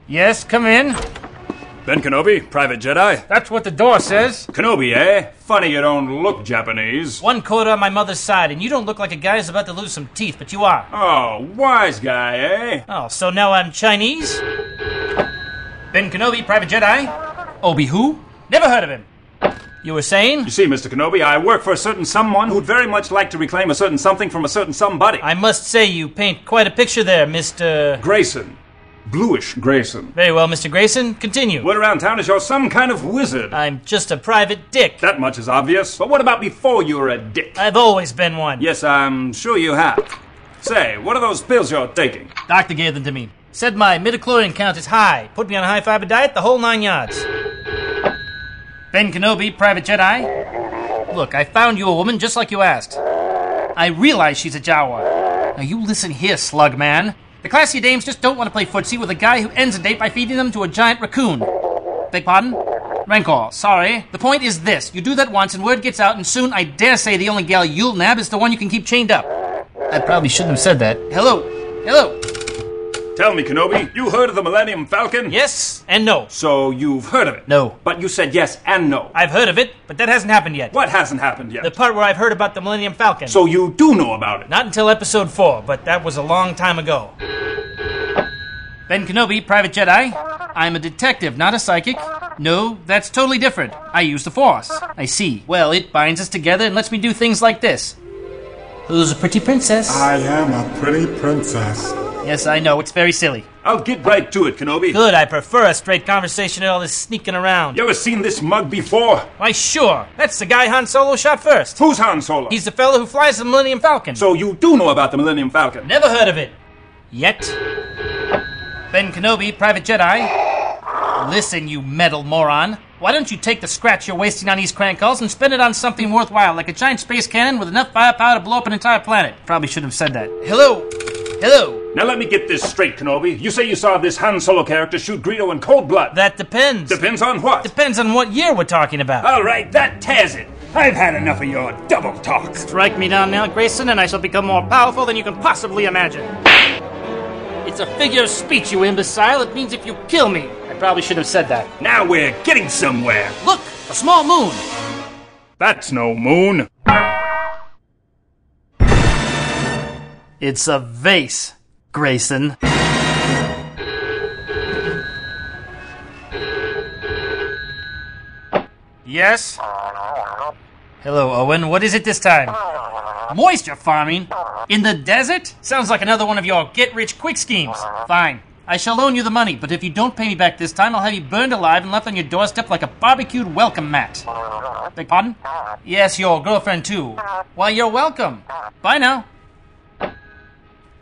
Yes, come in. Ben Kenobi, Private Jedi. That's what the door says. Kenobi, eh? Funny you don't look Japanese. 1/4 on my mother's side, and you don't look like a guy who's about to lose some teeth, but you are. Oh, wise guy, eh? Oh, so now I'm Chinese? Ben Kenobi, Private Jedi. Obi who? Never heard of him. You were saying? You see, Mr. Kenobi, I work for a certain someone who'd very much like to reclaim a certain something from a certain somebody. I must say you paint quite a picture there, Mr. Grayson. Bluish Grayson. Very well, Mr. Grayson. Continue. Word around town is you're some kind of wizard. I'm just a private dick. That much is obvious. But what about before you were a dick? I've always been one. Yes, I'm sure you have. Say, what are those pills you're taking? Doctor gave them to me. Said my midichlorian count is high. Put me on a high-fiber diet, the whole 9 yards. Ben Kenobi, Private Jedi. Look, I found you a woman just like you asked. I realize she's a Jawa. Now you listen here, slug man. The classy dames just don't want to play footsie with a guy who ends a date by feeding them to a giant raccoon. Beg pardon? Rancor, sorry. The point is this. You do that once and word gets out, and soon I dare say the only gal you'll nab is the one you can keep chained up. I probably shouldn't have said that. Hello? Hello? Tell me, Kenobi, you heard of the Millennium Falcon? Yes and no. So you've heard of it? No. But you said yes and no. I've heard of it, but that hasn't happened yet. What hasn't happened yet? The part where I've heard about the Millennium Falcon. So you do know about it? Not until episode 4, but that was a long time ago. Ben Kenobi, Private Jedi. I'm a detective, not a psychic. No, that's totally different. I use the Force. I see. Well, it binds us together and lets me do things like this. Who's a pretty princess? I am a pretty princess. Yes, I know. It's very silly. I'll get right to it, Kenobi. Good. I prefer a straight conversation to all this sneaking around. You ever seen this mug before? Why, sure. That's the guy Han Solo shot first. Who's Han Solo? He's the fellow who flies the Millennium Falcon. So you do know about the Millennium Falcon? Never heard of it. Yet. Ben Kenobi, Private Jedi. Listen, you metal moron. Why don't you take the scratch you're wasting on these crank calls and spend it on something worthwhile, like a giant space cannon with enough firepower to blow up an entire planet? Probably shouldn't have said that. Hello? Hello? Now let me get this straight, Kenobi. You say you saw this Han Solo character shoot Greedo in cold blood. That depends. Depends on what? Depends on what year we're talking about. All right, that tears it. I've had enough of your double talk. Strike me down now, Grayson, and I shall become more powerful than you can possibly imagine. It's a figure of speech, you imbecile. It means if you kill me. I probably should have said that. Now we're getting somewhere. Look, a small moon. That's no moon. It's a vase, Grayson. Yes? Hello, Owen. What is it this time? Moisture farming? In the desert? Sounds like another one of your get-rich-quick schemes. Fine. I shall loan you the money, but if you don't pay me back this time, I'll have you burned alive and left on your doorstep like a barbecued welcome mat. Beg pardon? Yes, your girlfriend too. Why, you're welcome. Bye now.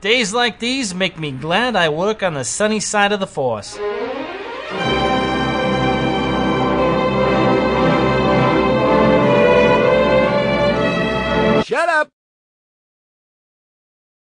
Days like these make me glad I work on the sunny side of the Force. Shut up!